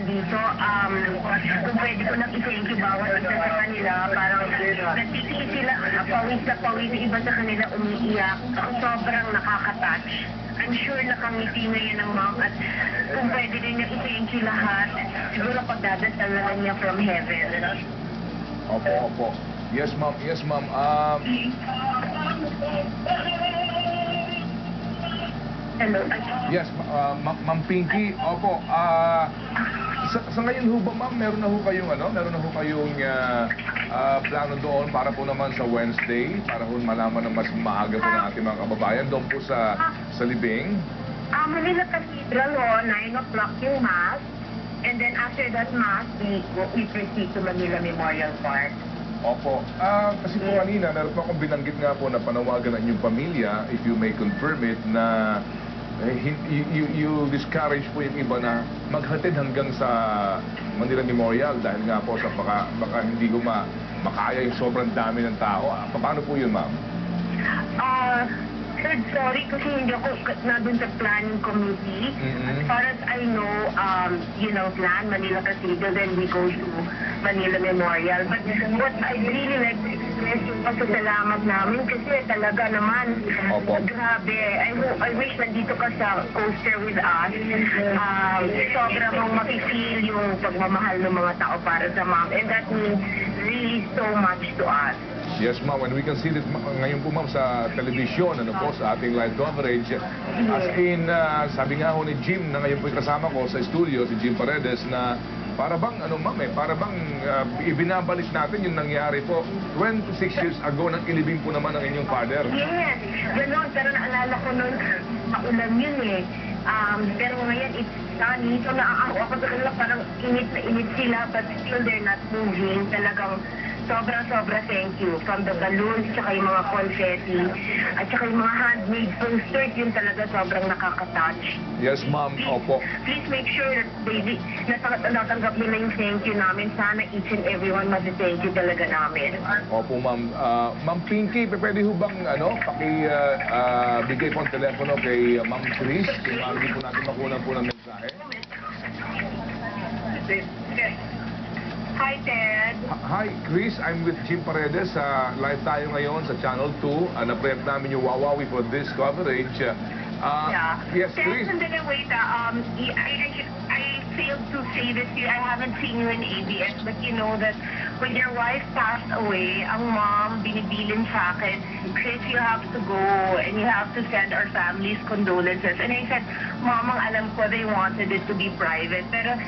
nandito. Kung pwede ko lang i-thank you bawat isa sa kanila. Parang nagtitiis sila, pawis na pawis, iba sa kanila umiiyak. Sobrang nakaka-touch. I'm sure nakangiti na yan ng mom at kung pwede rin niya i-thank you lahat, siguro pagdadasal na lang niya from heaven. Opo, opo. Yes, ma'am. Yes, ma'am. Hello? Yes, Ma'am Pinky. Opo. Sa ngayon ho ba, ma'am, meron na ho kayong plano doon para po naman sa Wednesday para ho malaman na mas maaga po ng ating mga kababayan doon po sa Libing? Manila Cathedral ho, 9 o'clock yung Mass. And then after that Mass, we proceed to Manila Memorial Park. Opo. Kasi po kanina, meron po akong binanggit nga po na panawagan ng inyong pamilya, if you may confirm it, na you discourage po yung iba na maghatid hanggang sa Manila Memorial dahil nga po sa baka hindi ko makaya yung sobrang dami ng tao. Paano po yun, ma'am? Sir, sorry kasi hindi ako nandun sa planning committee. As far as I know, plan Manila Cathedral, then we go to Manila Memorial. But what I really like to express yung pasasalamat namin kasi talaga naman, grabe. I wish nandito ka sa coaster with us. Sobra mong makifeel yung pagmamahal ng mga tao para sa mom. And that means really so much to us. Yes, ma'am. And we can see this ngayon po, ma'am, sa television, sa ating live coverage. As in, sabi nga ho ni Jim, na ngayon po kasama ko sa studio, si Jim Paredes, na para bang, ibinabalik natin yung nangyari po 26 years ago nang ilibing po naman ang inyong father. Yes, gano'n. Pero naalala ko noon, maulan yun eh. Pero ngayon, it's sunny. So ako sa kanila parang init na init sila, but still they're not moving. Talagang sobra thank you. From the balloons, tsaka yung mga confetti, at tsaka yung mga handmade posters, yun talaga sobrang nakaka-touch. Yes, ma'am. Opo. Please make sure that natanggap nila yung thank you namin. Sana each and everyone masi-thank you talaga namin. Opo, ma'am. Ma'am Pinky, pwede ho bang bigay po ang telepono kay Ma'am Chris? Kung hindi po natin makunan po ng mensahe. Hi, Ted. Hi, Chris. I'm with Jim Paredes. Live tayo ngayon sa Channel 2. Na-prep namin yung Wawawi for this coverage. Yes, Chris. Ted, wait. I failed to say this to you. I haven't seen you in ABS, but you know that when your wife passed away, ang mom binibilin sa akin, Chris, you have to go and you have to send our family's condolences. And I said, Mom, ang alam ko, they wanted it to be private. Pero